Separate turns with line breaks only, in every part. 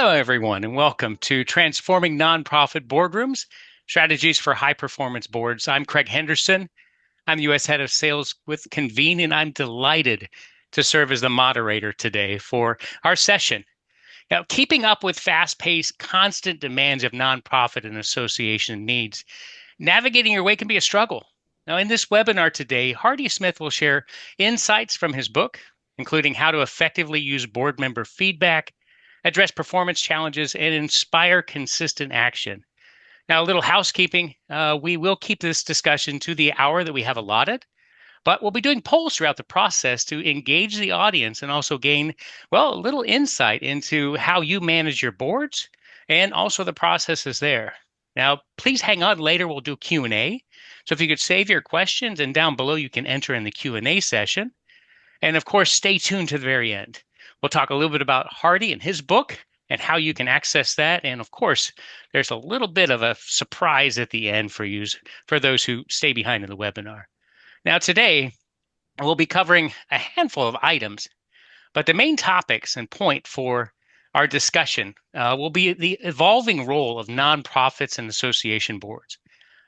Hello, everyone, and welcome to Transforming Nonprofit Boardrooms, Strategies for High Performance Boards. I'm Craig Henderson. I'm the U.S. Head of Sales with Convene, and I'm delighted to serve as the moderator today for our session. Now, keeping up with fast-paced, constant demands of nonprofit and association needs, navigating your way can be a struggle. Now, in this webinar today, Hardy Smith will share insights from his book, including how to effectively use board member feedback, address performance challenges, and inspire consistent action. Now, a little housekeeping. We will keep this discussion to the hour that we have allotted, but we'll be doing polls throughout the process to engage the audience and also gain, well, a little insight into how you manage your boards and also the processes there. Now, please hang on. Later, we'll do Q&A. So if you could save your questions, and down below, you can enter in the Q&A session. And of course, stay tuned to the very end. We'll talk a little bit about Hardy and his book and how you can access that. And of course, there's a little bit of a surprise at the end for you, for those who stay behind in the webinar. Now, today, we'll be covering a handful of items, but the main topics and point for our discussion will be the evolving role of nonprofits and association boards,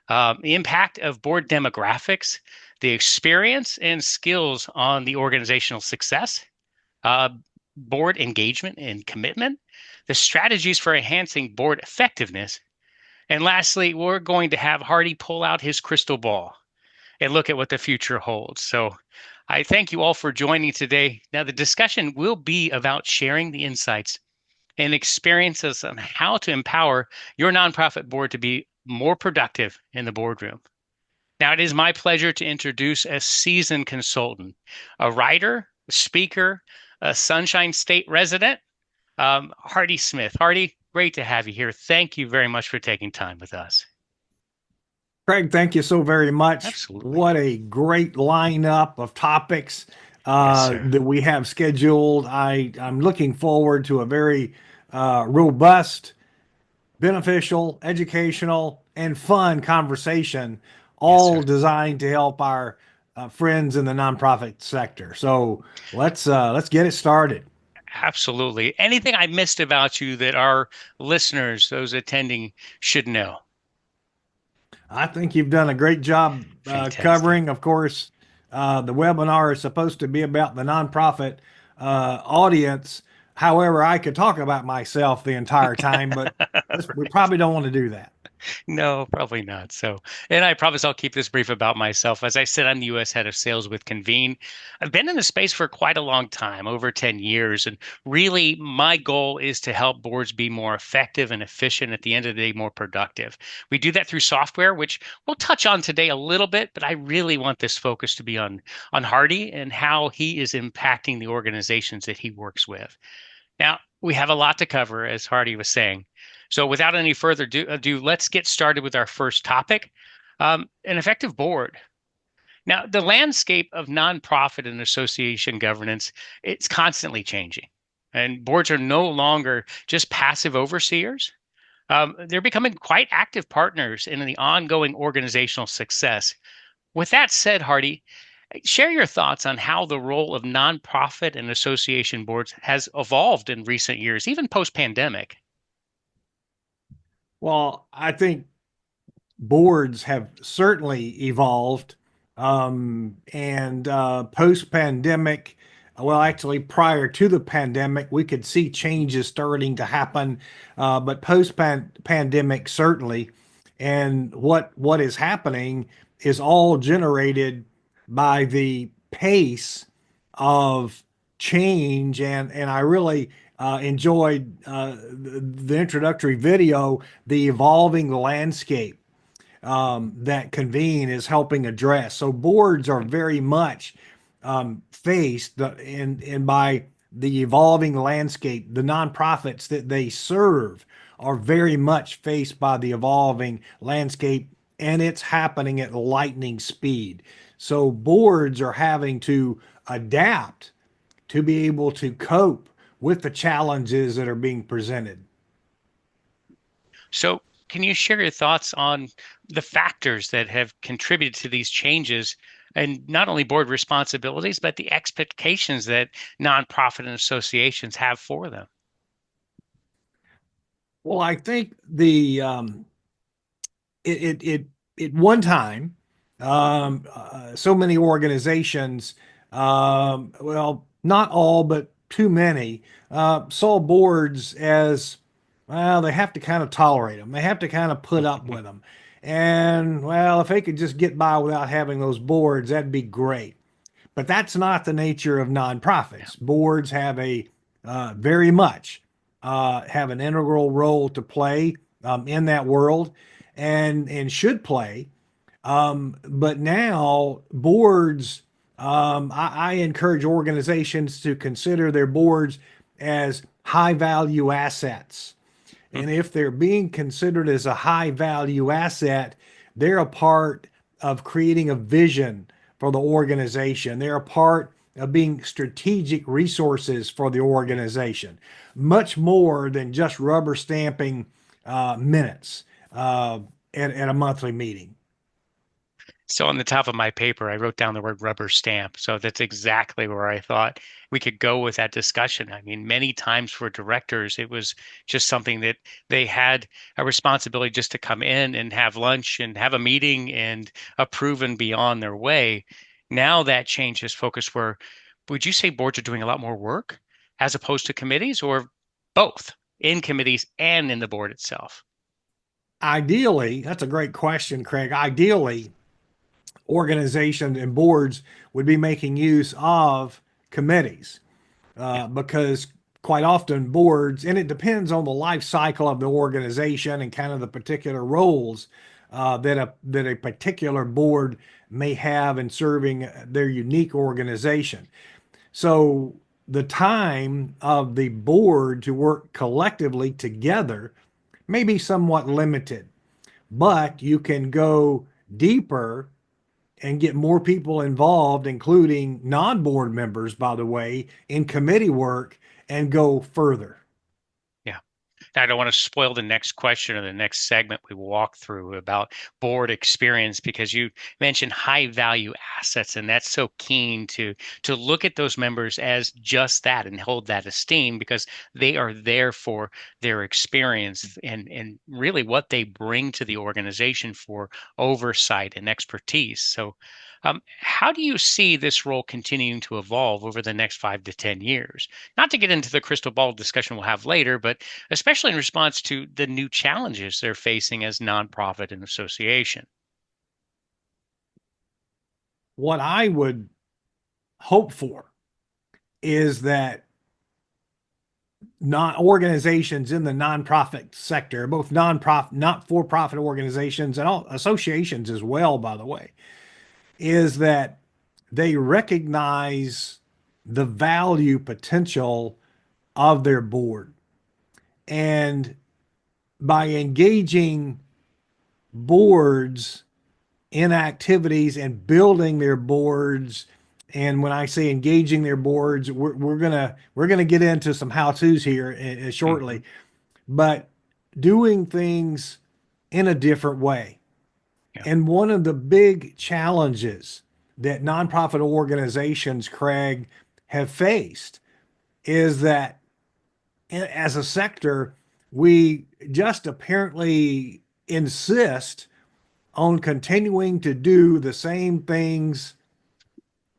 the impact of board demographics, the experience and skills on the organizational success, uh, board engagement and commitment, the strategies for enhancing board effectiveness, and lastly, we're going to have Hardy pull out his crystal ball and look at what the future holds. So I thank you all for joining today. Now, the discussion will be about sharing the insights and experiences on how to empower your nonprofit board to be more productive in the boardroom. Now, it is my pleasure to introduce a seasoned consultant, a writer, a speaker, a Sunshine State resident, Hardy Smith. Hardy, great to have you here. Thank you very much for taking time with us.
Craig, thank you so very much.
Absolutely.
What a great lineup of topics
Yes, sir.
that we have scheduled. I'm looking forward to a very robust, beneficial, educational, and fun conversation,
Yes, sir.
all designed to help our friends in the nonprofit sector. So let's get it started.
Absolutely. Anything I missed about you that our listeners, those attending, should know?
I think you've done a great job
Fantastic.
covering. Of course, the webinar is supposed to be about the nonprofit audience. However, I could talk about myself the entire time, but we probably don't want to do that.
No, probably not. So, and I promise I'll keep this brief about myself. As I said, I'm the U.S. head of sales with Convene. I've been in the space for quite a long time, over 10 years. And really, my goal is to help boards be more effective and efficient, at the end of the day, more productive. We do that through software, which we'll touch on today a little bit, but I really want this focus to be on Hardy and how he is impacting the organizations that he works with. Now, we have a lot to cover, as Hardy was saying. So, without any further ado, let's get started with our first topic, an effective board. Now, the landscape of nonprofit and association governance, it's constantly changing. And boards are no longer just passive overseers. They're becoming quite active partners in the ongoing organizational success. With that said, Hardy, share your thoughts on how the role of nonprofit and association boards has evolved in recent years, even post-pandemic.
Well, I think boards have certainly evolved. And post pandemic, well, actually, prior to the pandemic, we could see changes starting to happen. But post pandemic, certainly. And what is happening is all generated by the pace of change. And I really enjoyed the introductory video, the evolving landscape that Convene is helping address. So boards are very much faced and by the evolving landscape. The nonprofits that they serve are very much faced by the evolving landscape, and it's happening at lightning speed. So boards are having to adapt to be able to cope with the challenges that are being presented.
So, can you share your thoughts on the factors that have contributed to these changes and not only board responsibilities, but the expectations that nonprofit and associations have for them?
Well, I think the it at one time, so many organizations, well, not all, but too many, saw boards as, well, they have to kind of tolerate them. They have to kind of put up with them. And well, if they could just get by without having those boards, that'd be great. But that's not the nature of
Yeah.
nonprofits. Boards have a very much have an integral role to play in that world, and should play. But now boards, I encourage organizations to consider their boards as high value assets.
Mm.
And if they're being considered as a high value asset, they're a part of creating a vision for the organization. They're a part of being strategic resources for the organization, much more than just rubber stamping minutes at a monthly meeting.
So on the top of my paper, I wrote down the word rubber stamp. So that's exactly where I thought we could go with that discussion. I mean, many times for directors, it was just something that they had a responsibility just to come in and have lunch and have a meeting and approve and be on their way. Now that changes focus where would you say boards are doing a lot more work as opposed to committees or both in committees and in the board itself?
Ideally, that's a great question, Craig. Ideally, organizations and boards would be making use of committees
Yeah.
because quite often boards, and it depends on the life cycle of the organization and kind of the particular roles that a particular board may have in serving their unique organization. So the time of the board to work collectively together may be somewhat limited, but you can go deeper and get more people involved, including non-board members, by the way, in committee work and go further.
Yeah. I don't want to spoil the next question or the next segment we walk through about board experience because you mentioned high value assets, and that's so keen to look at those members as just that and hold that esteem because they are there for their experience and really what they bring to the organization for oversight and expertise. So how do you see this role continuing to evolve over the next 5 to 10 years? Not to get into the crystal ball discussion we'll have later, but especially in response to the new challenges they're facing as nonprofit and association.
What I would hope for is that non organizations in the nonprofit sector, both nonprofit, not for profit organizations and all associations as well, by the way, is that they recognize the value potential of their board. And by engaging boards in activities and building their boards, and when I say engaging their boards, we're gonna get into some how tos here
Hmm.
shortly, but doing things in a different way.
Yeah.
And one of the big challenges that nonprofit organizations, Craig, have faced is that as a sector, we just apparently insist on continuing to do the same things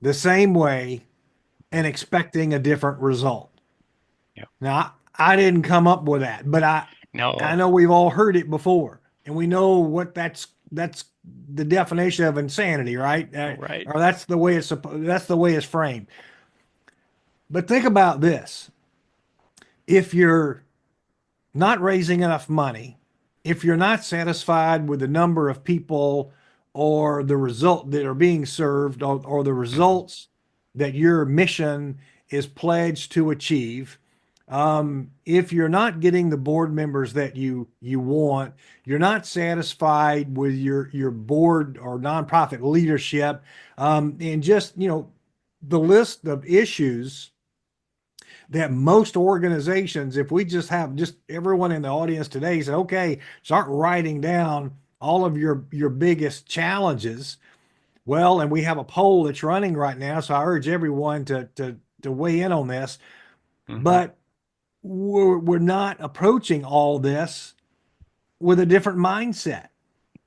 the same way
Yeah.
and expecting a different result.
Yeah.
Now, I didn't come up with that, but I
No.
know we've all heard it before, and we know what that's the definition of insanity, right?
Right.
Or that's the way it's framed. But think about this: if you're not raising enough money, if you're not satisfied with the number of people or the result that are being served or the
Hmm.
results that your mission is pledged to achieve, if you're not getting the board members that you want, you're not satisfied with your board or nonprofit leadership, and just the list of issues that most organizations, if we just have just everyone in the audience today say, okay, start writing down all of your biggest challenges. Well, and we have a poll that's running right now, so I urge everyone to weigh in on this.
Hmm.
But we're not approaching all this with a different mindset.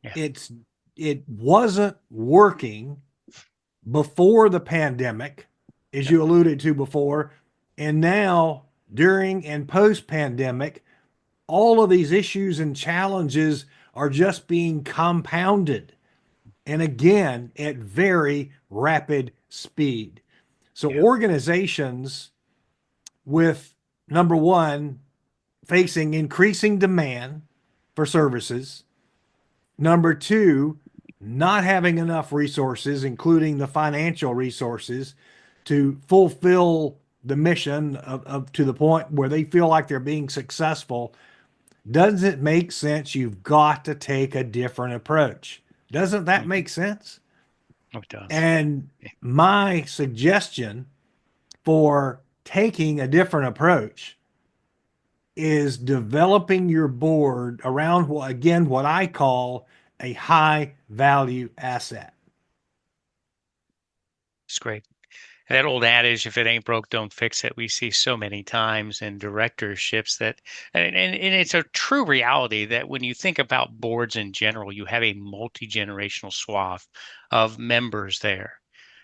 Yeah.
It's it wasn't working before the pandemic, as
Yep.
you alluded to before, and now during and post pandemic, all of these issues and challenges are just being compounded, and again at very rapid speed. So
Yeah.
organizations with, number one, facing increasing demand for services. Number two, not having enough resources, including the financial resources, to fulfill the mission to the point where they feel like they're being successful. Does it make sense? You've got to take a different approach. Doesn't that
Mhm.
make sense?
Oh, it does.
And my suggestion for taking a different approach is developing your board around what, again, what I call a high value asset.
It's great. That old adage, if it ain't broke, don't fix it. We see so many times in directorships that, and it's a true reality that when you think about boards in general, you have a multi-generational swath of members there.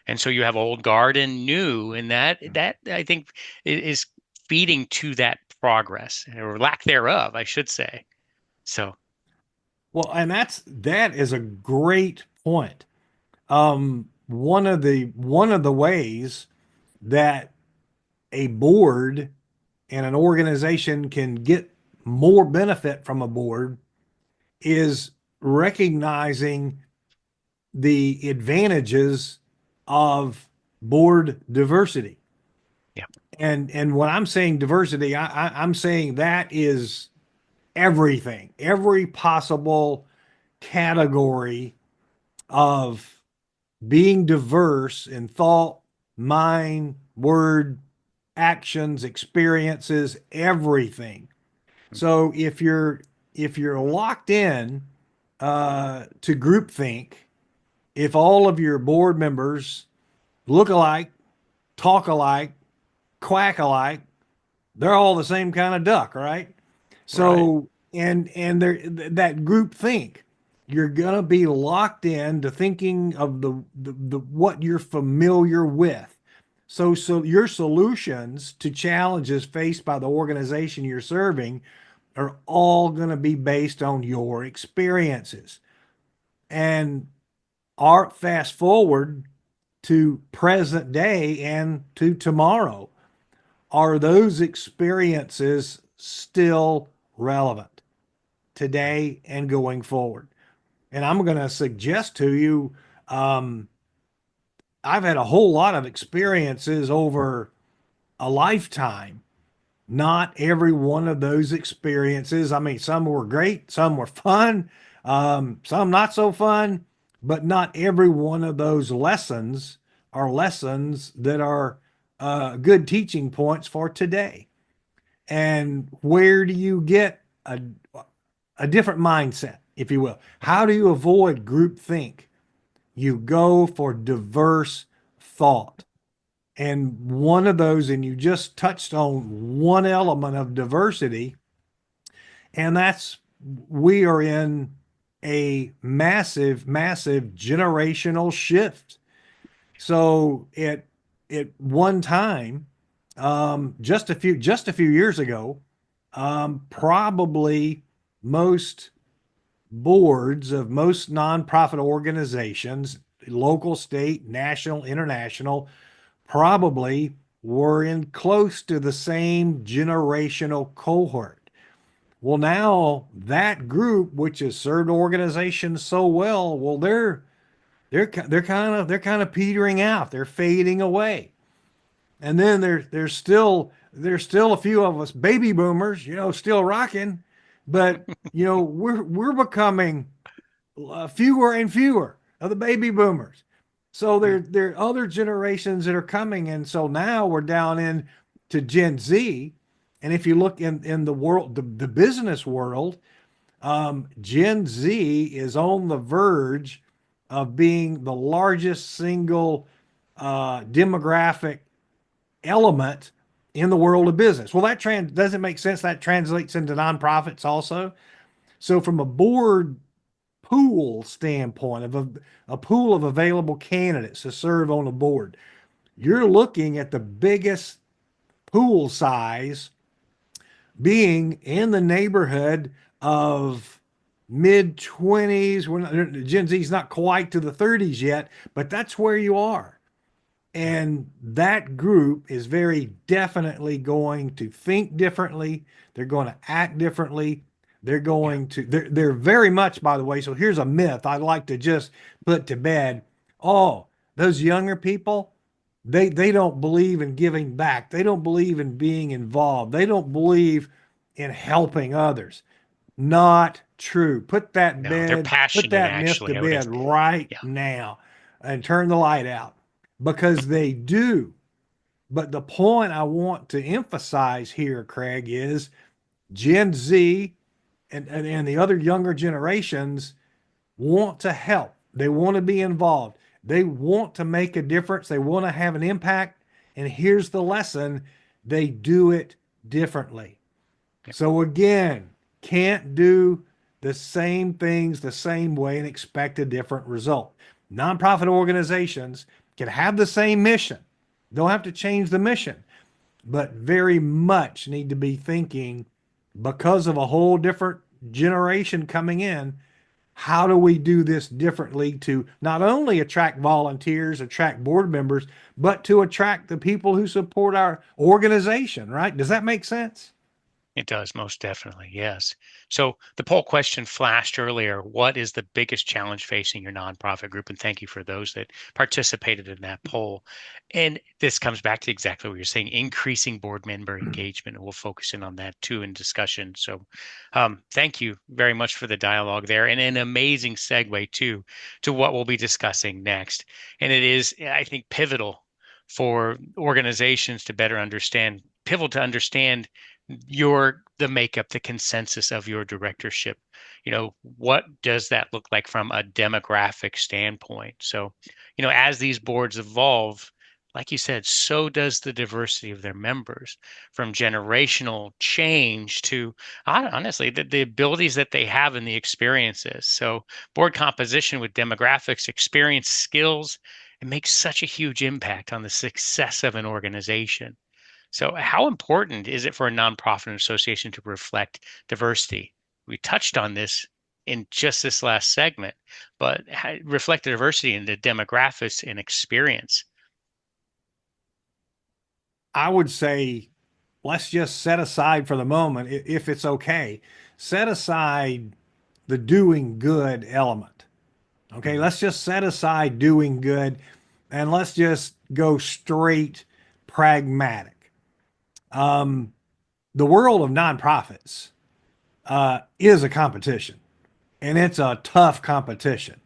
And so you have old guard and new, and that I think is feeding to that progress or lack thereof, I should say. So,
Well, and that is a great point. One of the ways that a board and an organization can get more benefit from a board is recognizing the advantages of board diversity.
yeah.
And when I'm saying diversity, I'm saying that is everything, every possible category of being diverse in thought, mind, word, actions, experiences, everything. So if you're locked in to groupthink, if all of your board members look alike, talk alike, quack alike, they're all the same kind of duck, right?
Right.
So and there that group think, you're gonna be locked in to thinking of the what you're familiar with. So your solutions to challenges faced by the organization you're serving are all going to be based on your experiences. And our fast forward to present day and to tomorrow, are those experiences still relevant
Right.
today and going forward? And I'm going to suggest to you, um, I've had a whole lot of experiences over a lifetime. Not every one of those experiences, I mean, some were great, some were fun, some not so fun, but not every one of those lessons are lessons that are good teaching points for today. And where do you get a different mindset, if you will? How do you avoid groupthink? You go for diverse thought. And one of those, and you just touched on one element of diversity, and that's, we are in a massive, massive generational shift. So at one time, just a few years ago, probably most boards of most nonprofit organizations, local, state, national, international, probably were in close to the same generational cohort. Well, now that group, which has served organizations so well, well, they're kind of petering out. They're fading away. And then there's still a few of us baby boomers, still rocking, but we're becoming fewer and fewer of the baby boomers. So
Mm.
there are other generations that are coming, and so now we're down in to Gen Z. And if you look in the world, the business world, Gen Z is on the verge of being the largest single demographic element in the world of business. Well, that doesn't make sense. That translates into nonprofits also. So, from a board pool standpoint of a pool of available candidates to serve on a board, you're looking at the biggest pool size being in the neighborhood of mid 20s. Gen Z's not quite to the 30s yet, but that's where you are.
Yeah.
And that group is very definitely going to think differently. They're going to act differently.
Yeah.
They're very much, by the way. So here's a myth I'd like to just put to bed. Oh, those younger people, they don't believe in giving back. They don't believe in being involved. They don't believe in helping others. Not true.
No, they're
Put
passionate,
that myth to
actually. I would
bed
have,
right
yeah.
now and turn the light out because they do. But the point I want to emphasize here, Craig, is Gen Z and the other younger generations want to help. They want to be involved. They want to make a difference. They want to have an impact. And here's the lesson, they do it differently.
Yeah.
So again, can't do the same things the same way and expect a different result. Nonprofit organizations can have the same mission. Don't have to change the mission, but very much need to be thinking because of a whole different generation coming in. How do we do this differently to not only attract volunteers, attract board members, but to attract the people who support our organization, right? Does that make sense?
It does, most definitely. Yes. So the poll question flashed earlier. What is the biggest challenge facing your nonprofit group? And thank you for those that participated in that poll. And this comes back to exactly what you're saying, increasing board member engagement. And we'll focus in on that too in discussion. So thank you very much for the dialogue there. And an amazing segue too to what we'll be discussing next. And it is, I think, pivotal for organizations to better understand, pivotal to understand the makeup, the consensus of your directorship. What does that look like from a demographic standpoint? So, as these boards evolve, like you said, so does the diversity of their members, from generational change to honestly the abilities that they have and the experiences. So board composition with demographics, experience, skills, it makes such a huge impact on the success of an organization. So, how important is it for a nonprofit and association to reflect diversity? We touched on this in just this last segment, but reflect the diversity in the demographics and experience.
I would say let's just set aside for the moment, if it's okay, set aside the doing good element. Okay,
Mhm.
let's just set aside doing good and let's just go straight pragmatic. Um, the world of nonprofits is a competition, and it's a tough competition.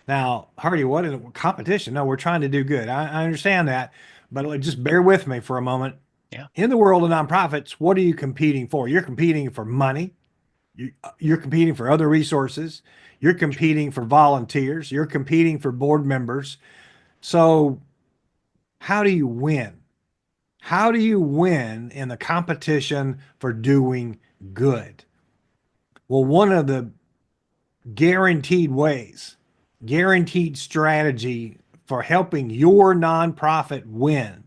Now, Hardy, what is it? Competition? No, we're trying to do good. I understand that, but just bear with me for a moment.
Yeah,
In the world of nonprofits, what are you competing for? You're competing for money. You're competing for other resources. You're
true.
competing for volunteers. You're competing for board members. So, how do you win? How do you win in the competition for doing good? Well, one of the guaranteed ways, guaranteed strategy for helping your nonprofit win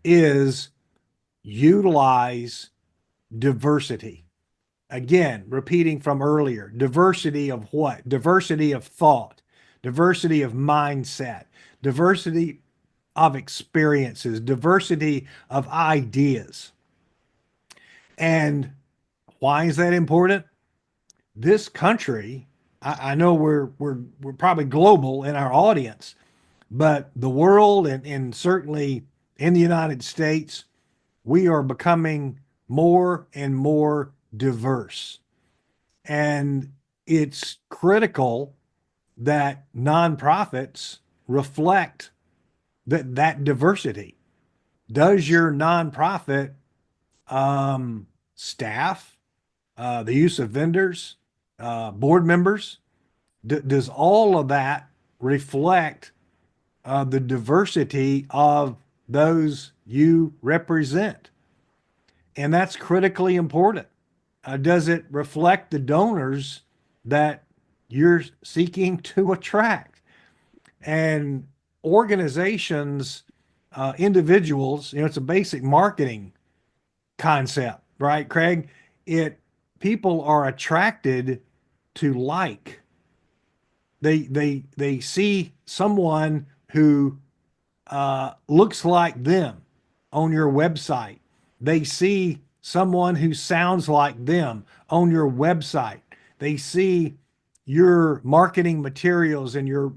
is utilize diversity. Again, repeating from earlier, diversity of what? Diversity of thought, diversity of mindset, diversity of experiences, diversity of ideas. And why is that important? This country, I know we're probably global in our audience, but the world and certainly in the United States, we are becoming more and more diverse. And it's critical that nonprofits reflect that diversity. Does your nonprofit staff, the use of vendors, board members, does all of that reflect the diversity of those you represent? And that's critically important. Does it reflect the donors that you're seeking to attract? And organizations, individuals, it's a basic marketing concept, right, Craig? It People are attracted to like. They see someone who looks like them on your website. They see someone who sounds like them on your website. They see your marketing materials and your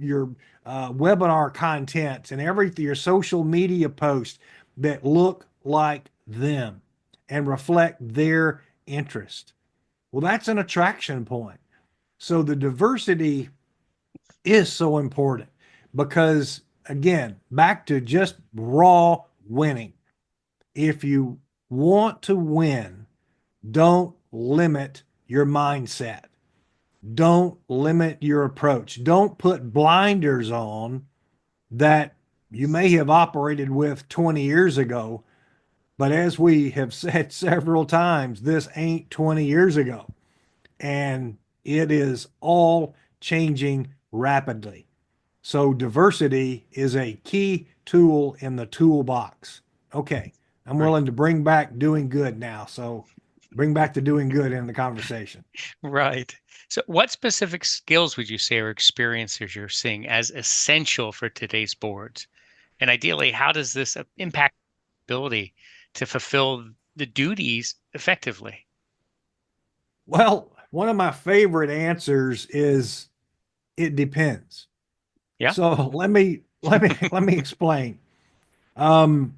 webinar content and everything, your social media posts that look like them and reflect their interest. Well, that's an attraction point. So the diversity is so important because, again, back to just raw winning. If you want to win, don't limit your mindset. Don't limit your approach. Don't put blinders on that you may have operated with 20 years ago. But as we have said several times, this ain't 20 years ago. And it is all changing rapidly. So diversity is a key tool in the toolbox. Okay, I'm
Right.
willing to bring back doing good now. So bring back the doing good in the conversation.
Right. So, what specific skills would you say or experiences you're seeing as essential for today's boards? And ideally, how does this impact ability to fulfill the duties effectively?
Well, one of my favorite answers is it depends.
Yeah.
So let me explain. Um,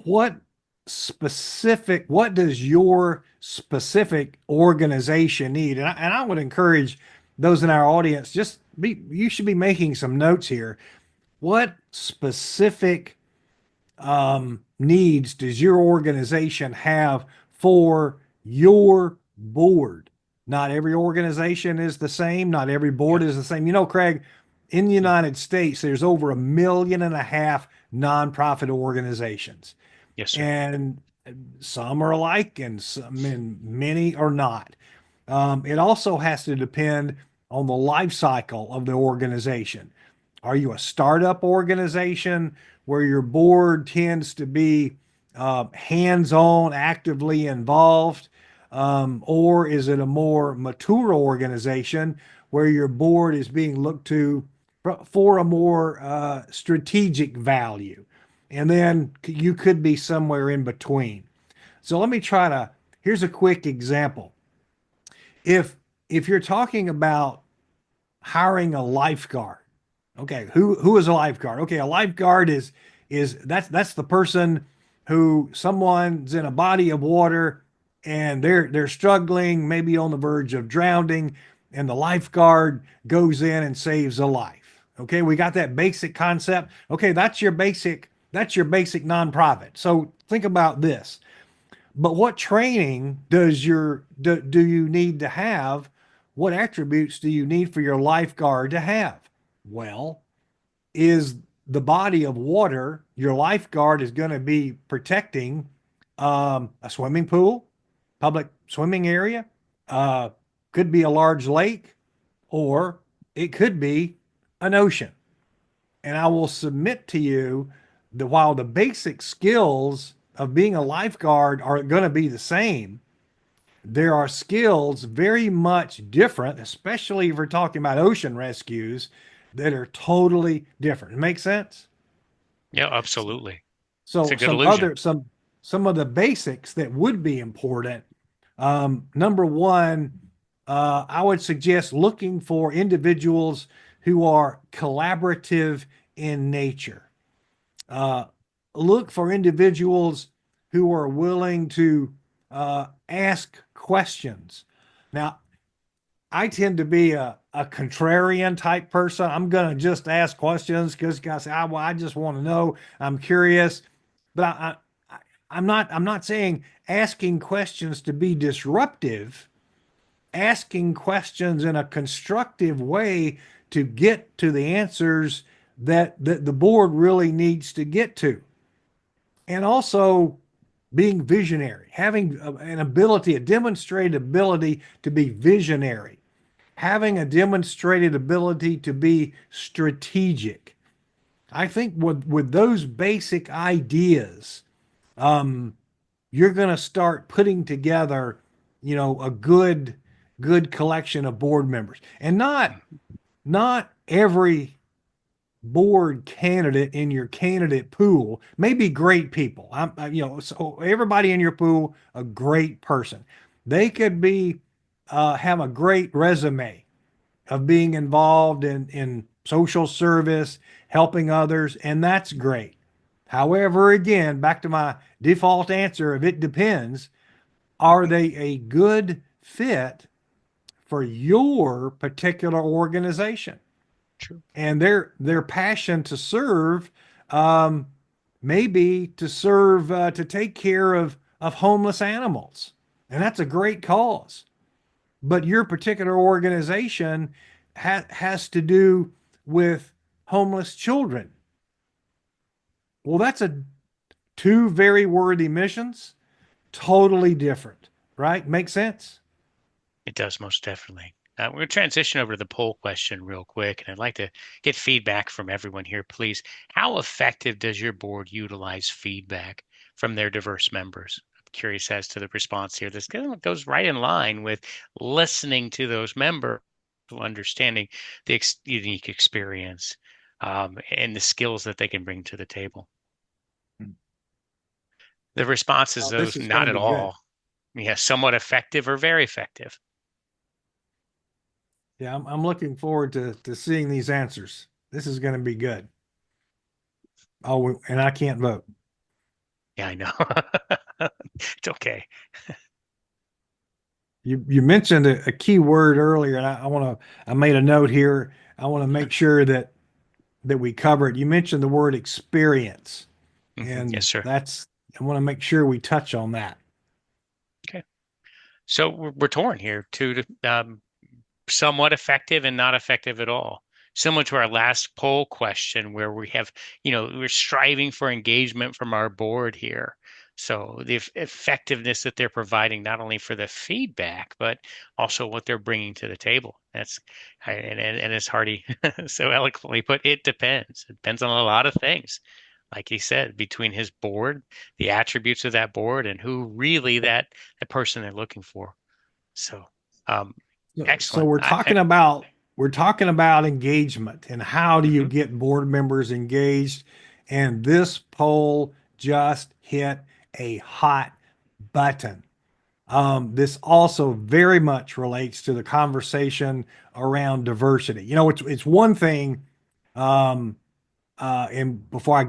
what what does your specific organization need? And I would encourage those in our audience, you should be making some notes here. What specific needs does your organization have for your board? Not every organization is the same. Not every
Yeah.
board is the same. Craig, in the
Yeah.
United States, there's over 1.5 million nonprofit organizations,
Yes, sir.
and some are alike, and many are not. It also has to depend on the life cycle of the organization. Are you a startup organization where your board tends to be hands-on, actively involved? Or is it a more mature organization where your board is being looked to for a more strategic value? And then you could be somewhere in between. So here's a quick example. If if you're talking about hiring a lifeguard, okay, who is a lifeguard? Okay, a lifeguard is that's the person who someone's in a body of water and they're struggling, maybe on the verge of drowning, and the lifeguard goes in and saves a life. Okay, we got that basic concept. Okay, that's your basic nonprofit. So think about this. But what training do you need to have? What attributes do you need for your lifeguard to have? Well, is the body of water your lifeguard is going to be protecting a swimming pool, public swimming area, uh, could be a large lake, or it could be an ocean. And I will submit to you that while the basic skills of being a lifeguard are going to be the same, there are skills very much different, especially if we're talking about ocean rescues, that are totally different. It makes sense?
Yeah, absolutely. It's
So
a good illusion.
some of the basics that would be important. Number one, I would suggest looking for individuals who are collaborative in nature. Uh, Look for individuals who are willing to ask questions. Now, I tend to be a contrarian type person. I'm going to just ask questions because I say, well, I just want to know. I'm curious. But I'm not saying asking questions to be disruptive, asking questions in a constructive way to get to the answers that the board really needs to get to. And also, being visionary, having an ability, a demonstrated ability to be visionary, having a demonstrated ability to be strategic. I think with those basic ideas, um, you're going to start putting together, a good collection of board members, and not every board candidate in your candidate pool may be great people. So everybody in your pool, a great person. They could be have a great resume of being involved in social service, helping others, and that's great. However, again, back to my default answer of it depends, are they a good fit for your particular organization?
True.
And their passion to serve, um, maybe to serve to take care of homeless animals, and that's a great cause. But your particular organization has to do with homeless children. Well, that's a two very worthy missions, totally different, right? Makes sense.
It does most definitely. We're going to transition over to the poll question real quick, and I'd like to get feedback from everyone here, please. How effective does your board utilize feedback from their diverse members? I'm curious as to the response here. This kind of goes right in line with listening to those members, understanding the unique experience and the skills that they can bring to the table. The response is
Oh, this
those
is going
not
to
at
be good.
all. Yeah, somewhat effective or very effective.
Yeah, I'm looking forward to seeing these answers. This is going to be good. Oh, and I can't vote.
Yeah, I know. It's okay.
You mentioned a key word earlier, and I made a note here. I want to make sure that we cover it. You mentioned the word experience,
Yes,
and
sir.
I want to make sure we touch on that.
Okay. So we're torn here to somewhat effective and not effective at all. Similar to our last poll question, where we have, we're striving for engagement from our board here. So the effectiveness that they're providing, not only for the feedback, but also what they're bringing to the table. And as Hardy so eloquently put, it depends. It depends on a lot of things. Like he said, between his board, the attributes of that board, and who really that person they're looking for. So, um,
So
excellent.
we're talking about engagement and how do you
Mhm.
get board members engaged? And this poll just hit a hot button. This also very much relates to the conversation around diversity. It's one thing, um, and before I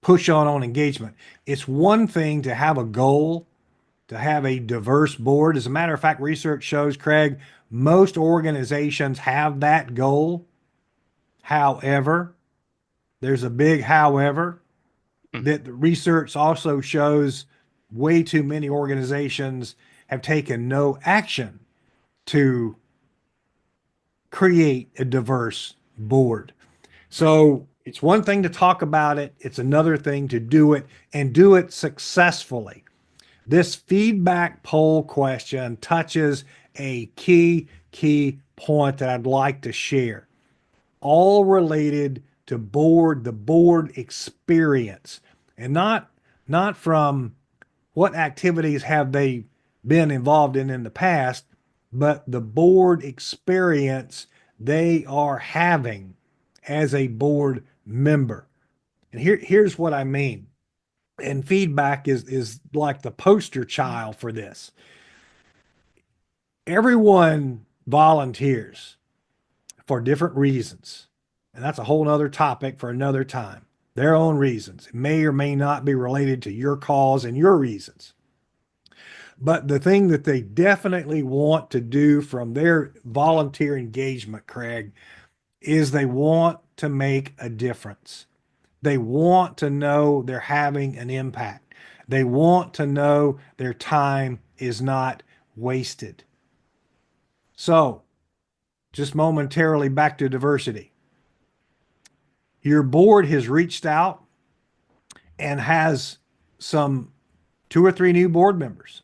push on engagement, it's one thing to have a goal, to have a diverse board. As a matter of fact, research shows, Craig, most organizations have that goal. However, there's a big however
Mm.
that the research also shows way too many organizations have taken no action to create a diverse board.
Right.
So it's one thing to talk about it, it's another thing to do it and do it successfully. This feedback poll question touches a key point that I'd like to share, all related to the board experience, and not from what activities have they been involved in the past, but the board experience they are having as a board member. And here's what I mean. And feedback is like the poster child for this. Everyone volunteers for different reasons. And that's a whole nother topic for another time. Their own reasons. It may or may not be related to your cause and your reasons. But the thing that they definitely want to do from their volunteer engagement, Craig, is they want to make a difference. They want to know they're having an impact. They want to know their time is not wasted. So, just momentarily back to diversity. Your board has reached out and has some two or three new board members.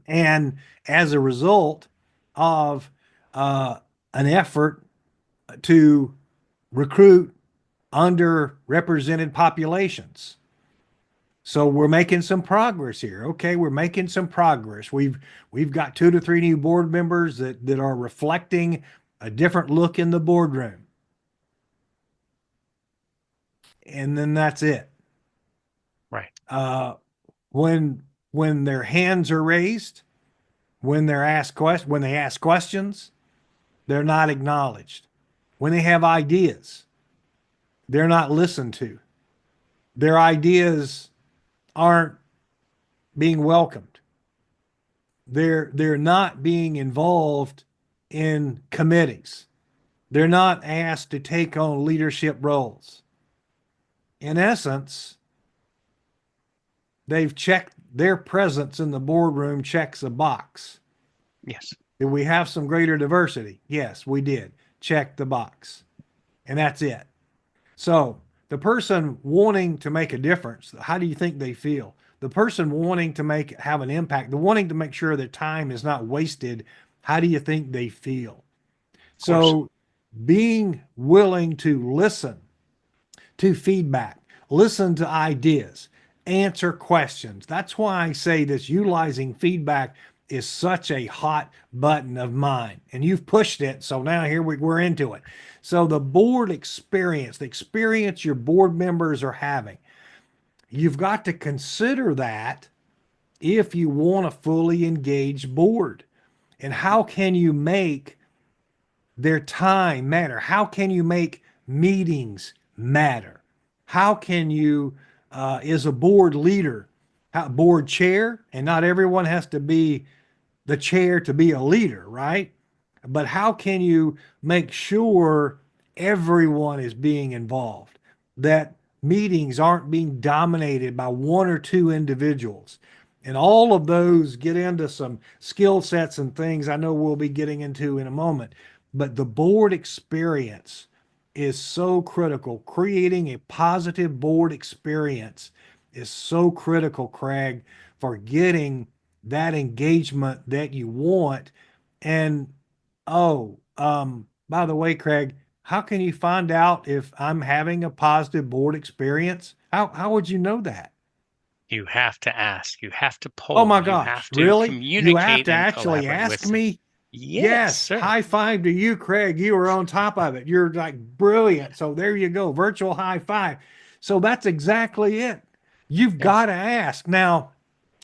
And as a result of uh, an effort to recruit underrepresented populations. So we're making some progress here. Okay, we're making some progress. We've got two to three new board members that are reflecting a different look in the boardroom. And then that's it.
Right.
Uh, when when their hands are raised, when they ask questions, they're not acknowledged. When they have ideas, they're not listened to. Their ideas aren't being welcomed. They're not being involved in committees. They're not asked to take on leadership roles. In essence, they've checked their presence in the boardroom checks a box.
Yes.
Did we have some greater diversity? Yes, we did. Check the box. And that's it. So the person wanting to make a difference, how do you think they feel? The person wanting to have an impact, the wanting to make sure that time is not wasted, how do you think they feel?
Of course.
So being willing to listen to feedback, listen to ideas, answer questions. That's why I say this utilizing feedback is such a hot button of mine. And you've pushed it. So now we're into it. So the board experience, the experience your board members are having, you've got to consider that if you want a fully engaged board. And how can you make their time matter? How can you make meetings matter? How can you, as a board leader, board chair, and not everyone has to be the chair to be a leader, right? But how can you make sure everyone is being involved? That meetings aren't being dominated by one or two individuals. And all of those get into some skill sets and things I know we'll be getting into in a moment. But the board experience is so critical. Creating a positive board experience is so critical, Craig, for getting that engagement that you want. And by the way, Craig, how can you find out if I'm having a positive board experience? How would you know that?
You have to ask. You have to
Oh
poll.
my
You
gosh,
have to
really? You have
communicate
to
and
actually
collaborate
ask
with them.
me?
Yes,
Yes,
sir.
high five to you, Craig. You were on top of it. You're like brilliant. So there you go, virtual high five. So that's exactly it. You've got
Yes.
to ask. Now,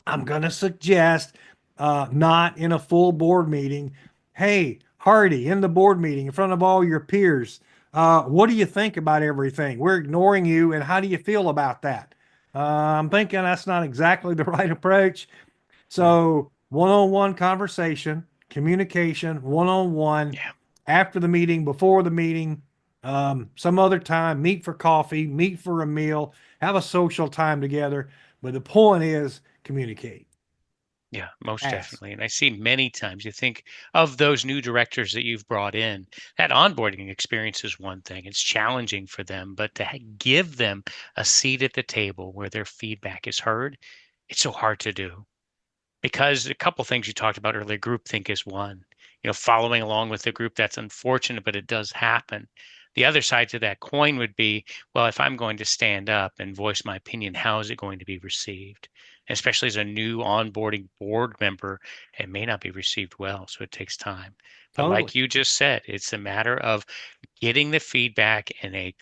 I'm going to suggest, not in a full board meeting. Hey, Hardy, in the board meeting, in front of all your peers, what do you think about everything? We're ignoring you, and how do you feel about that? I'm thinking that's not exactly the right approach.
Right.
So, one on one conversation, communication, one on one,
Yeah.
after the meeting, before the meeting, some other time, meet for coffee, meet for a meal, have a social time together. But the point is communicate,
Yeah, most
ask.
definitely. And I see many times you think of those new directors that you've brought in, that onboarding experience is one thing. It's challenging for them, but to give them a seat at the table where their feedback is heard, it's so hard to do. Because a couple things you talked about earlier, groupthink is one. Following along with the group, that's unfortunate, but it does happen. The other side to that coin would be, well, if I'm going to stand up and voice my opinion, how is it going to be received? Especially as a new onboarding board member, it may not be received well, so it takes time. But
Totally.
like you just said, it's a matter of getting the feedback in a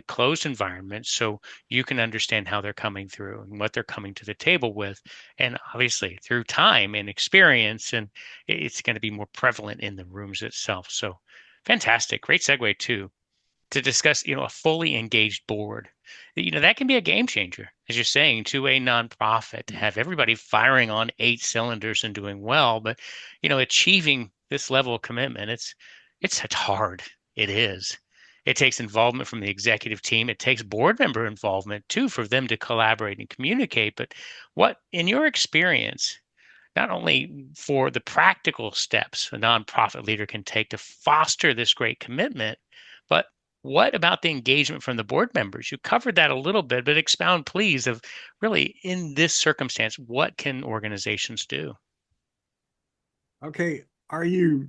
closed environment so you can understand how they're coming through and what they're coming to the table with. And obviously through time and experience, and it's going to be more prevalent in the rooms itself. So fantastic. Great segue too to discuss, a fully engaged board. That can be a game changer, as you're saying, to a nonprofit, to have everybody firing on eight cylinders and doing well, but achieving this level of commitment, it's hard. It is. It takes involvement from the executive team. It takes board member involvement too for them to collaborate and communicate. But what, in your experience, not only for the practical steps a nonprofit leader can take to foster this great commitment, but What about the engagement from the board members? You covered that a little bit, but expound, please, of really in this circumstance, what can organizations do?
Okay, are you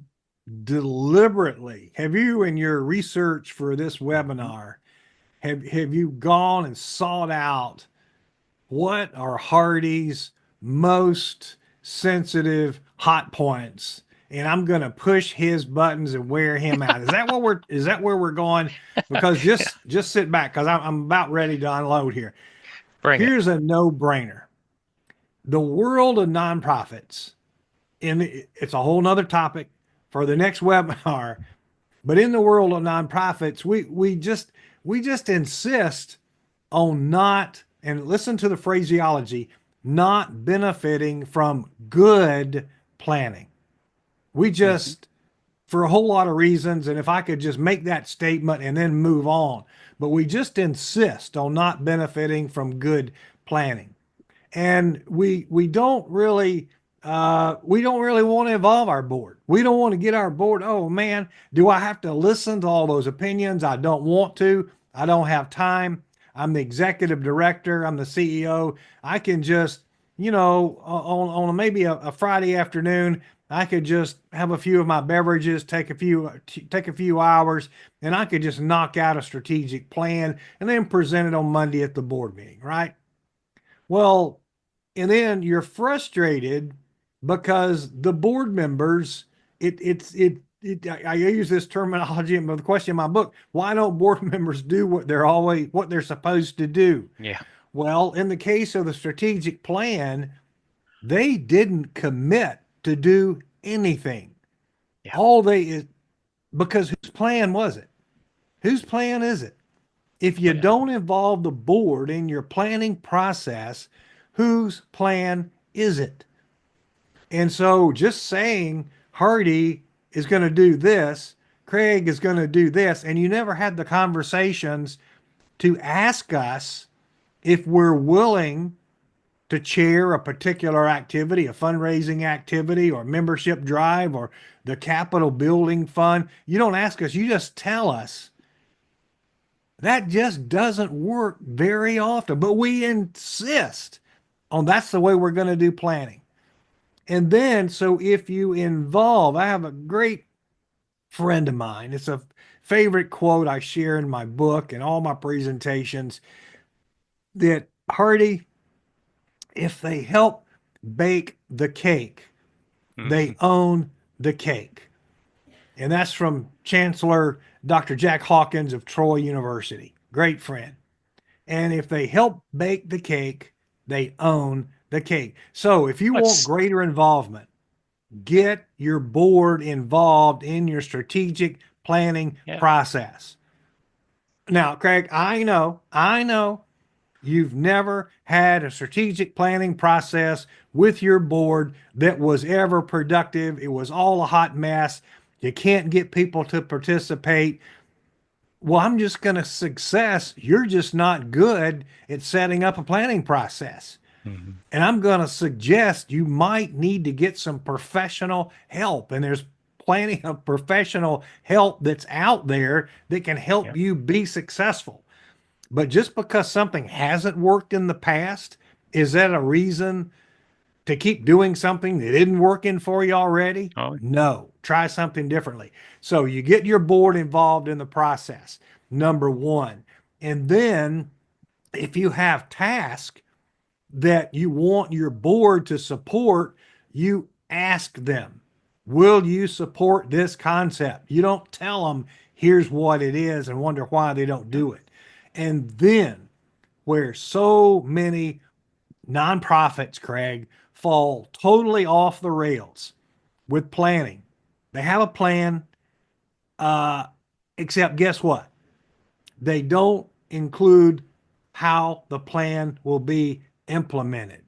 deliberately, have you in your research for this
Mhm.
webinar, have you gone and sought out what are Hardy's most sensitive hot points? And I'm going to push his buttons and wear him out. Is that where we're going? Because
Yeah,
just sit back because I'm about ready to unload here.
bring it.
Here's a no-brainer. The world of nonprofits, and it's a whole nother topic for the next webinar, but in the world of nonprofits, we just insist on not, and listen to the phraseology, not benefiting from good planning. We
Mhm.
just, for a whole lot of reasons, and if I could just make that statement and then move on, but we just insist on not benefiting from good planning. And we don't really want to involve our board. We don't want to get our board. Oh man, do I have to listen to all those opinions? I don't want to. I don't have time. I'm the executive director. I'm the CEO. I can just, on maybe a Friday afternoon, I could just have a few of my beverages, take a few hours, and I could just knock out a strategic plan and then present it on Monday at the board meeting, right? Well, and then you're frustrated because the board members, I use this terminology in the question in my book. Why don't board members do what they're supposed to do?
Yeah,
Well, in the case of the strategic plan, they didn't commit to do anything.
yeah,
All they is Because whose plan was it? Whose plan is it? If you
yeah.
don't involve the board in your planning process, whose plan is it? And so just saying Hardy is going to do this, Craig is going to do this, and you never had the conversations to ask us if we're willing to chair a particular activity, a fundraising activity, or membership drive, or the capital building fund. You don't ask us, you just tell us. That just doesn't work very often, but we insist on that's the way we're going to do planning. And then, so if you involve, I have a great friend of mine. It's a favorite quote I share in my book and all my presentations that Hardy, if they help bake the cake, they
Mhm.
own the cake. And that's from Chancellor Dr. Jack Hawkins of Troy University. Great friend. And if they help bake the cake, they own the cake. So if you want
Let's,
greater involvement, get your board involved in your strategic planning
yeah.
process. Now, Craig, I know you've never had a strategic planning process with your board that was ever productive. It was all a hot mess. You can't get people to participate. Well, I'm just going to success. You're just not good at setting up a planning process.
Mhm.
And I'm going to suggest you might need to get some professional help. And there's plenty of professional help that's out there that can
Yeah.
help you be successful. But just because something hasn't worked in the past, is that a reason to keep doing something that isn't working for you already?
Oh,
No, try something differently. So you get your board involved in the process, number one. And then if you have tasks that you want your board to support, you ask them, will you support this concept? You don't tell them, here's what it is and wonder why they don't
yeah.
do it. And then, where so many nonprofits, Craig, fall totally off the rails with planning, they have a plan, uh, except guess what? They don't include how the plan will be implemented.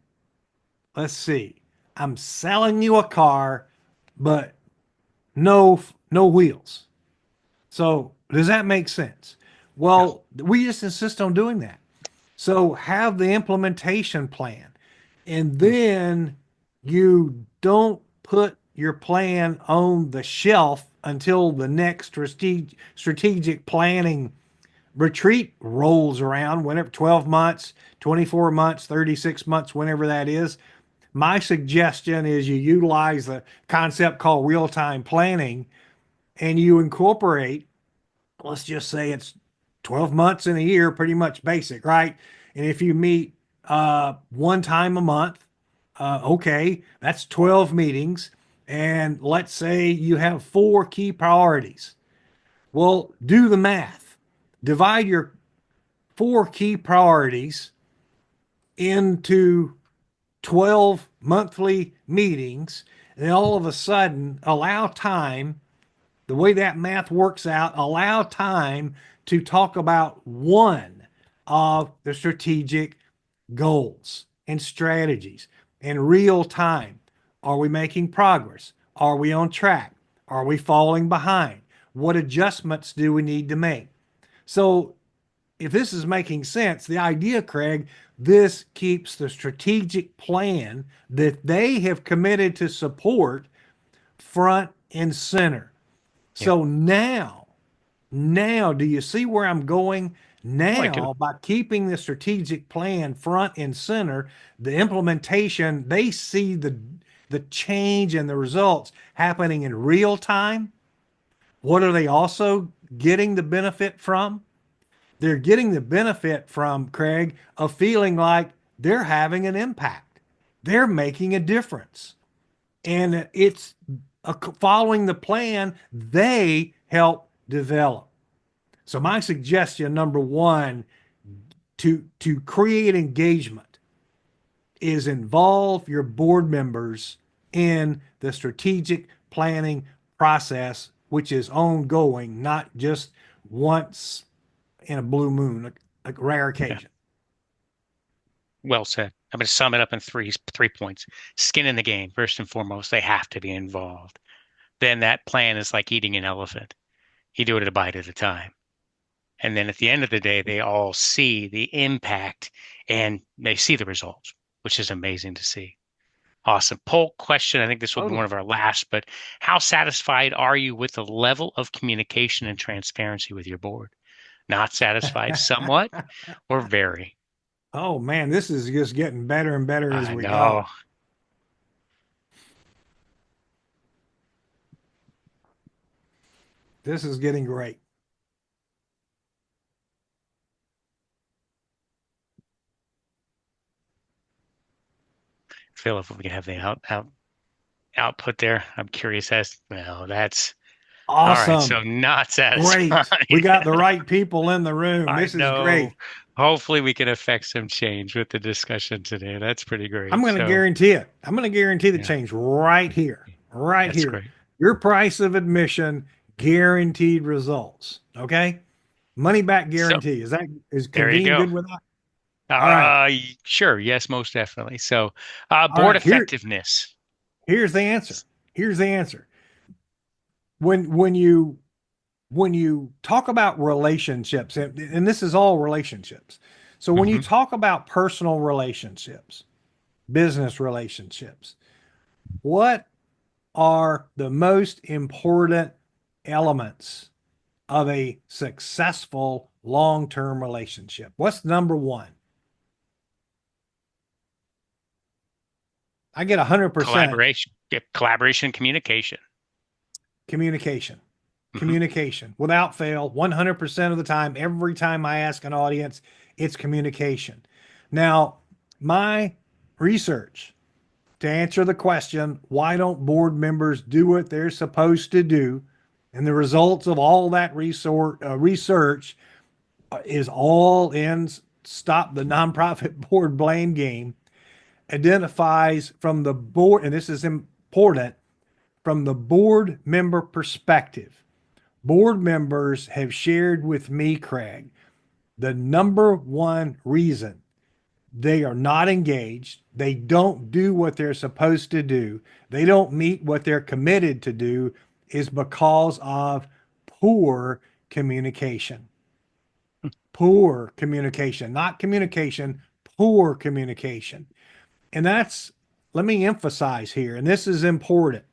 Let's see. I'm selling you a car, but no wheels. So does that make sense?
Yeah.
Well, we just insist on doing that. So have the implementation plan, and
Mm.
then you don't put your plan on the shelf until the next strategic planning retreat rolls around, whenever 12 months, 24 months, 36 months, whenever that is. My suggestion is you utilize the concept called real time planning and you incorporate, let's just say it's 12 months in a year, pretty much basic, right? And if you meet one time a month, okay, that's 12 meetings. And let's say you have four key priorities. Well, do the math. Divide your four key priorities into 12 monthly meetings. And all of a sudden, allow time, the way that math works out, allow time to talk about one of the strategic goals and strategies in real time. Are we making progress? Are we on track? Are we falling behind? What adjustments do we need to make? So, if this is making sense, the idea, Craig, this keeps the strategic plan that they have committed to support front and center.
Yeah.
So now, do you see where I'm going?
Oh, I do.
Now, by keeping the strategic plan front and center, the implementation, they see the change and the results happening in real time. What are they also getting the benefit from? They're getting the benefit from, Craig, of feeling like they're having an impact. They're making a difference. And it's following the plan they help develop. So my suggestion, number one, to create engagement is involve your board members in the strategic planning process, which is ongoing, not just once in a blue moon, a rare
Yeah.
occasion.
Well said. I'm going to sum it up in three points. Skin in the game, first and foremost. They have to be involved. Then that plan is like eating an elephant. You do it a bite at a time. And then at the end of the day, they all see the impact and they see the results, which is amazing to see. Awesome. Poll question. I think this will be one
Totally.
of our last, but how satisfied are you with the level of communication and transparency with your board? Not satisfied somewhat or very?
Oh man, this is just getting better and better as
I
we
know.
go. This is getting great.
Phil, if we can have the output there. I'm curious as no, that's all right. So
Awesome.
not satisfied.
Great. We got the right people in the room.
I
This is
know.
great.
Hopefully we can affect some change with the discussion today. That's pretty
I'm
great.
going to
So
guarantee it. I'm going to guarantee the
yeah,
change right here, right
that's
here.
great.
Your price of admission, guaranteed results. Okay. Money back
So
guarantee. Is
there you
Convene
go.
good with that? All right.
Sure. Yes, most definitely. So,
All
board
right.
effectiveness.
Here's the answer. Here's the answer. When you talk about relationships, and this is all relationships. So when you
Hmm.
talk about personal relationships, business relationships, what are the most important elements of a successful long-term relationship? What's number one? I get 100%
Collaboration, communication.
communication.
Hmm.
Communication without fail, 100% of the time, every time I ask an audience, it's communication. Now, my research to answer the question, why don't board members do what they're supposed to do? And the results of all that research is all in Stop the Nonprofit Board Blame Game, identifies from the board, and this is important, from the board member perspective. Board members have shared with me, Craig, the number one reason they are not engaged, they don't do what they're supposed to do, they don't meet what they're committed to do, is because of poor communication. Poor communication, not communication, poor communication. And let me emphasize here, and this is important.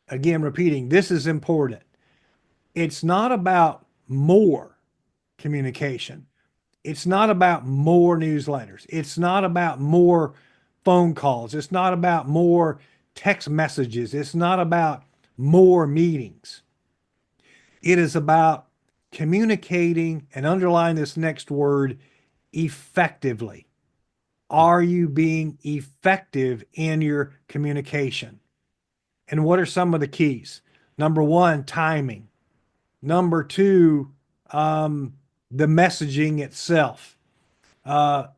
again, repeating, this is important. It's not about more communication. It's not about more newsletters. It's not about more phone calls. It's not about more text messages. It's not about more meetings. It is about communicating and underline this next word effectively. Are you being effective in your communication? And what are some of the keys? Number one, timing. Number two, the messaging itself.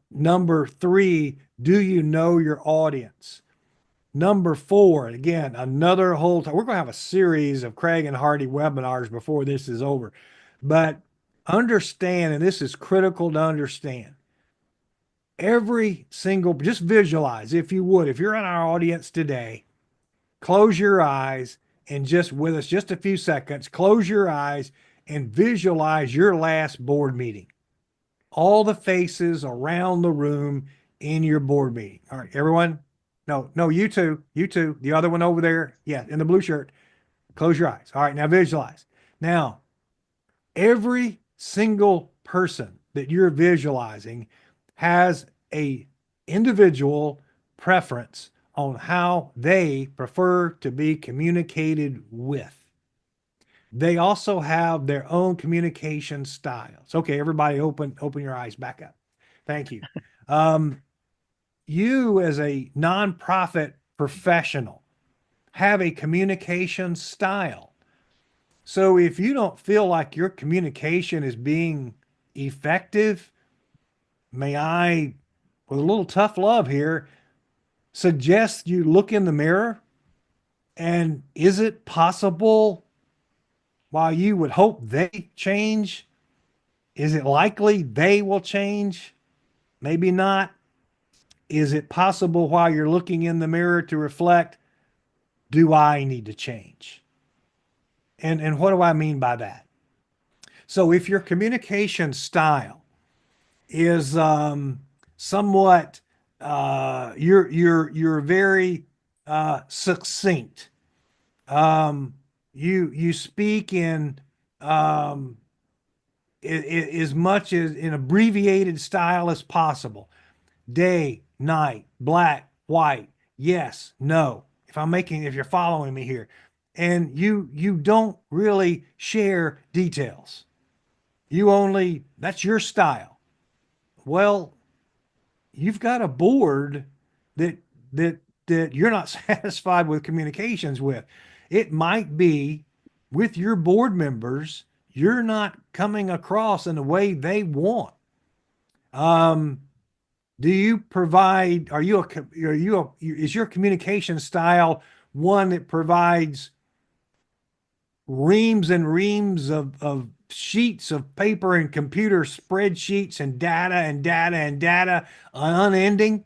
Number three, do you know your audience? Number four, again, another whole time. We're going to have a series of Craig and Hardy webinars before this is over. But understand, and this is critical to understand, every single, just visualize, if you would, if you're in our audience today, close your eyes and just with us just a few seconds, close your eyes and visualize your last board meeting. All the faces around the room in your board meeting. All right, everyone. No, no, you two, the other one over there. Yeah, in the blue shirt. Close your eyes. All right, now visualize. Now, every single person that you're visualizing has a individual preference on how they prefer to be communicated with. They also have their own communication styles. Okay, everybody open your eyes back up. Thank you. Um, you as a nonprofit professional have a communication style. So if you don't feel like your communication is being effective, may I, with a little tough love here, suggest you look in the mirror, and is it possible, while you would hope they change, is it likely they will change? Maybe not. Is it possible while you're looking in the mirror to reflect, do I need to change? And what do I mean by that? So if your communication style is somewhat you're very succinct. You speak in as much as in abbreviated style as possible. Day, night, black, white, yes, no. If you're following me here, and you don't really share details. That's your style. Well, you've got a board that that that you're not satisfied with communications with. It might be with your board members, you're not coming across in the way they want. Um, do you provide, is your communication style one that provides reams and reams of sheets of paper and computer spreadsheets and data and data and data unending?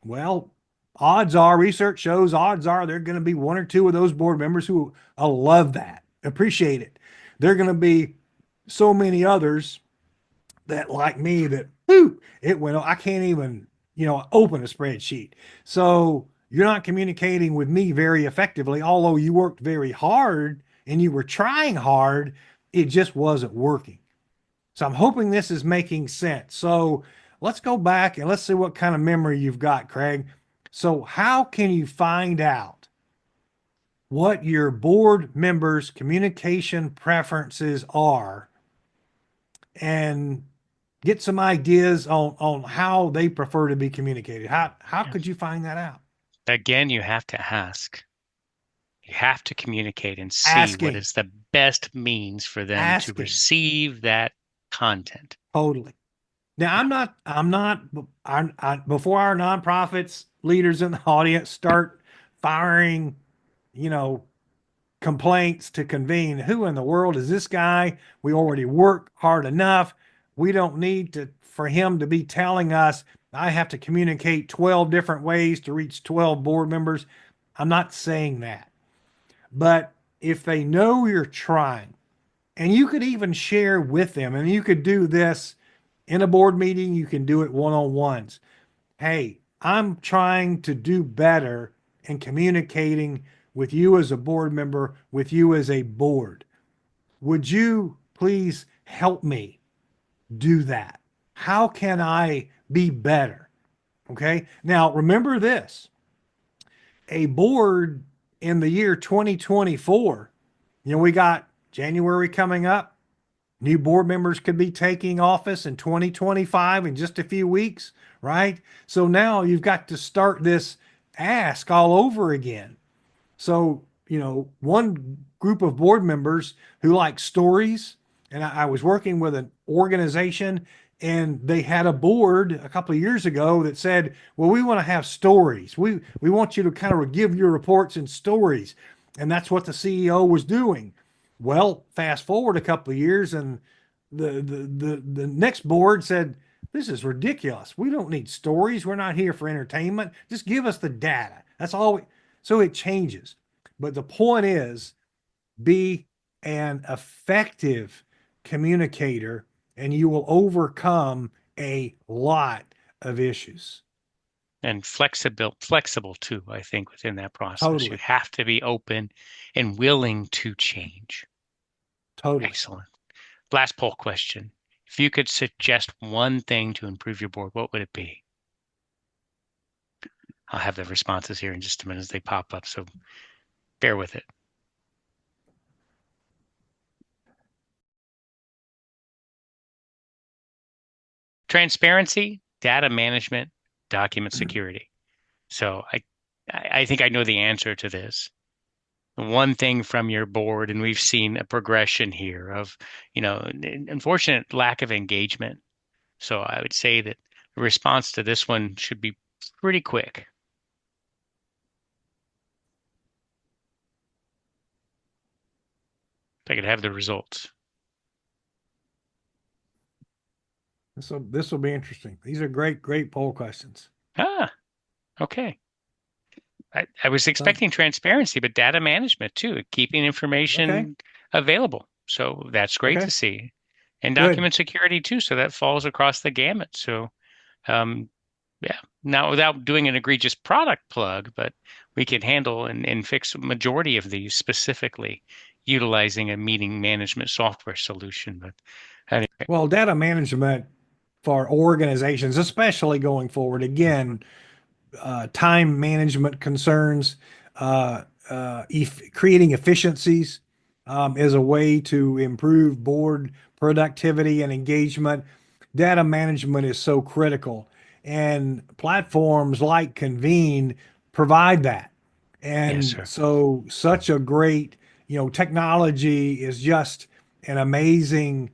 Well, research shows odds are there are going to be one or two of those board members who love that, appreciate it. There are going to be so many others that, like me, that it went, I can't even, open a spreadsheet. So you're not communicating with me very effectively, although you worked very hard and you were trying hard, it just wasn't working. So I'm hoping this is making sense. So let's go back and let's see what kind of memory you've got, Craig. So how can you find out what your board members' communication preferences are and get some ideas on how they prefer to be communicated? How could you find that out?
Again, you have to ask. You have to communicate and see what
Asking,
is the best means for them to
asking,
receive that content.
totally. Now, before our nonprofits leaders in the audience start firing, you know, complaints to convene, who in the world is this guy? We already work hard enough. We don't need for him to be telling us I have to communicate 12 different ways to reach 12 board members. I'm not saying that. But if they know you're trying, and you could even share with them, and you could do this in a board meeting, you can do it one-on-ones. Hey, I'm trying to do better in communicating with you as a board member, with you as a board. Would you please help me do that? How can I be better? Okay. Now, remember this, a board in the year 2024, we got January coming up. New board members could be taking office in 2025 in just a few weeks, right? So now you've got to start this ask all over again. So, one group of board members who like stories, and I was working with an organization and they had a board a couple of years ago that said, well, we want to have stories. We want you to kind of give your reports in stories. And that's what the CEO was doing. Well, fast forward a couple of years and the next board said, this is ridiculous. We don't need stories. We're not here for entertainment. Just give us the data. That's all. So it changes. But the point is, be an effective communicator and you will overcome a lot of issues.
And flexible too, I think, within that process. You
Totally.
have to be open and willing to change.
Totally.
Excellent. Last poll question. If you could suggest one thing to improve your board, what would it be? I'll have the responses here in just a minute as they pop up, so bear with it. Transparency, data management, document security. So I think I know the answer to this. One thing from your board, and we've seen a progression here of, unfortunate lack of engagement. So I would say that the response to this one should be pretty quick. If I could have the results.
This will be interesting. These are great poll questions.
Ah, okay. I was expecting transparency, but data management too, keeping
Okay.
information available. So that's great to
Okay.
see. And
Good.
document security too. So that falls across the gamut. So um, yeah, now without doing an egregious product plug, but we can handle and fix a majority of these specifically utilizing a meeting management software solution. But anyway,
Well, data management for organizations, especially going forward, again, time management concerns, creating efficiencies is a way to improve board productivity and engagement. Data management is so critical, and platforms like Convene provide that.
yes,
And
sir.
so, such a great, technology is just an amazing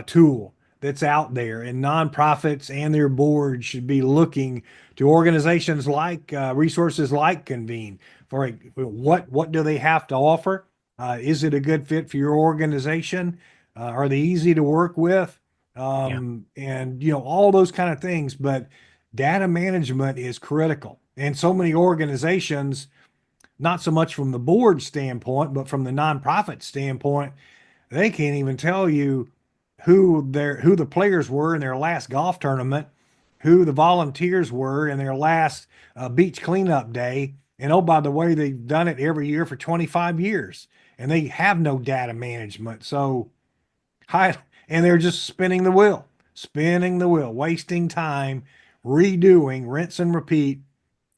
tool that's out there, and nonprofits and their boards should be looking to organizations like resources like Convene for what do they have to offer? Is it a good fit for your organization? Are they easy to work with?
Yeah,
And all those kind of things. But data management is critical, and so many organizations, not so much from the board standpoint, but from the nonprofit standpoint, they can't even tell you who the players were in their last golf tournament, who the volunteers were in their last beach cleanup day. And oh, by the way, they've done it every year for 25 years and they have no data management. So, hi, and they're just spinning the wheel, wasting time, redoing, rinse and repeat,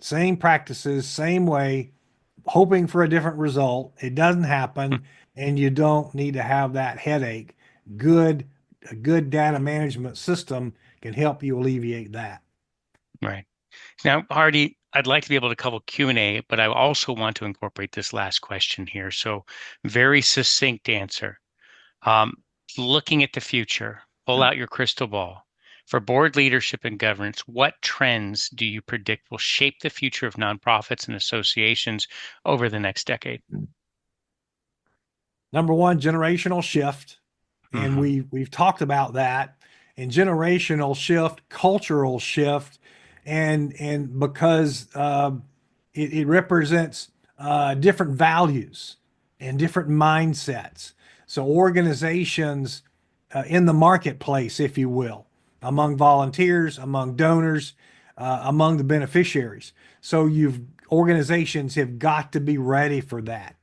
same practices, same way, hoping for a different result. It doesn't happen, and you don't need to have that headache. Good, a good data management system can help you alleviate that.
right. Now, Hardy, I'd like to be able to cover Q&A, but I also want to incorporate this last question here. So very succinct answer. Um, Looking at the future, pull out your crystal ball. For board leadership and governance, what trends do you predict will shape the future of nonprofits and associations over the next decade?
Number one, generational shift, and
Hmm.
we've talked about that. And generational shift, cultural shift, and because it represents different values and different mindsets. So organizations in the marketplace, if you will, among volunteers, among donors, among the beneficiaries. So you've organizations have got to be ready for that.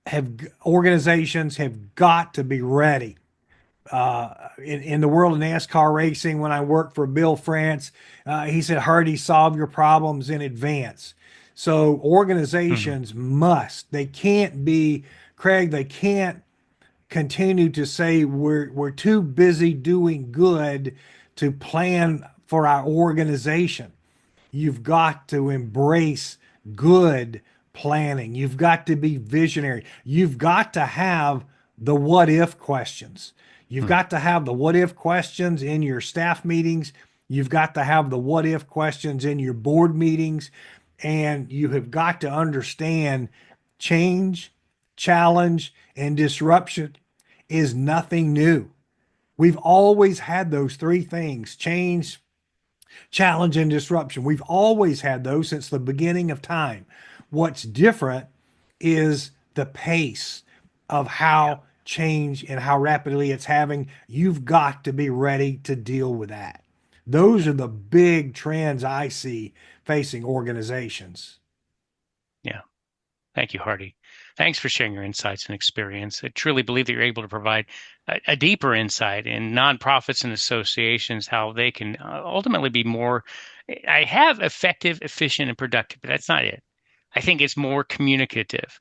Have Organizations have got to be ready. In the world of NASCAR racing, when I worked for Bill France, he said, Hardy, solve your problems in advance. So
Mhm.
organizations they can't be, Craig, they can't continue to say we're too busy doing good to plan for our organization. You've got to embrace good planning. You've got to be visionary. You've got to have the what if questions. You've
Mhm.
got to have the what if questions in your staff meetings. You've got to have the what if questions in your board meetings. And you have got to understand change, challenge, and disruption is nothing new. We've always had those three things: change, challenge, and disruption. We've always had those since the beginning of time. What's different is the pace of
Yeah.
how change and how rapidly it's having. You've got to be ready to deal with that. Those
Yeah.
are the big trends I see facing organizations.
Yeah. Thank you, Hardy. Thanks for sharing your insights and experience. I truly believe that you're able to provide a deeper insight in nonprofits and associations, how they can ultimately be more, I have effective, efficient, and productive, but that's not it. I think it's more communicative,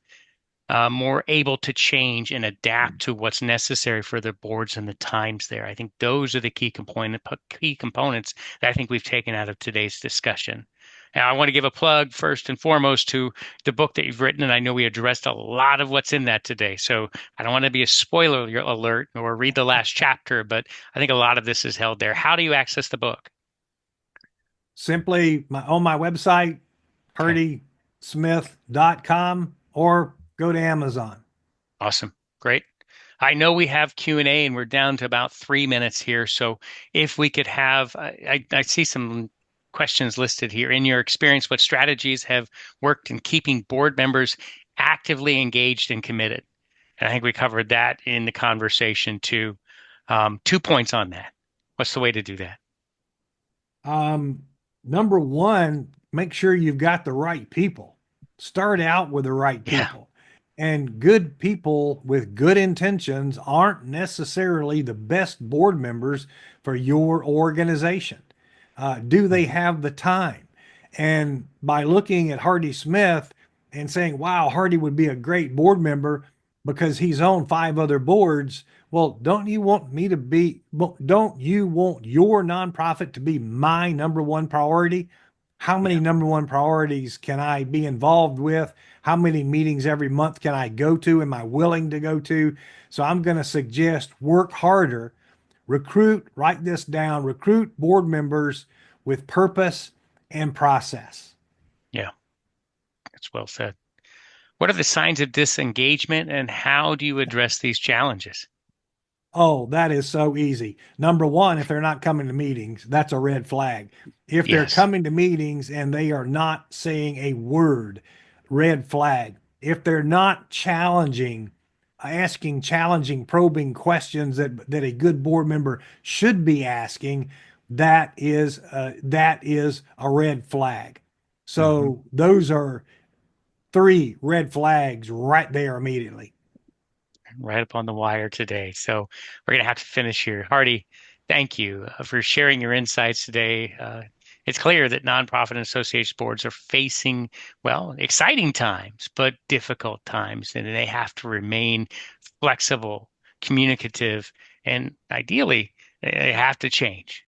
more able to change and adapt to what's necessary for their boards and the times there. I think those are the key components that I think we've taken out of today's discussion. Now, I want to give a plug first and foremost to the book that you've written, and I know we addressed a lot of what's in that today. So I don't want to be a spoiler alert or read the last chapter, but I think a lot of this is held there. How do you access the book?
Simply on my website,
Okay.
hurdysmith.com, or go to Amazon.
Awesome. Great. I know we have Q&A and we're down to about 3 minutes here. So if we could have, I see some questions listed here. In your experience, what strategies have worked in keeping board members actively engaged and committed? And I think we covered that in the conversation too. 2 points on that. What's the way to do that?
Um, Number one, make sure you've got the right people. Start out with the right
Yeah.
people. And good people with good intentions aren't necessarily the best board members for your organization. Do they
Mhm.
have the time? And by looking at Hardy Smith and saying, wow, Hardy would be a great board member because he's on five other boards, well, don't you want your nonprofit to be my number one priority? How many
Yeah.
number one priorities can I be involved with? How many meetings every month can I go to? Am I willing to go to? So I'm going to suggest work harder, write this down, recruit board members with purpose and process.
Yeah. That's well said. What are the signs of disengagement and how do you address these challenges?
Oh, that is so easy. Number one, if they're not coming to meetings, that's a red flag. If they're
Yes.
coming to meetings and they are not saying a word, red flag. If they're not asking challenging, probing questions that a good board member should be asking, that is a red flag.
Hmm.
So those are three red flags right there immediately.
Right up on the wire today. So we're going to have to finish here. Hardy, thank you for sharing your insights today. It's clear that nonprofit and association boards are facing, well, exciting times, but difficult times, and they have to remain flexible, communicative, and ideally, they have to change.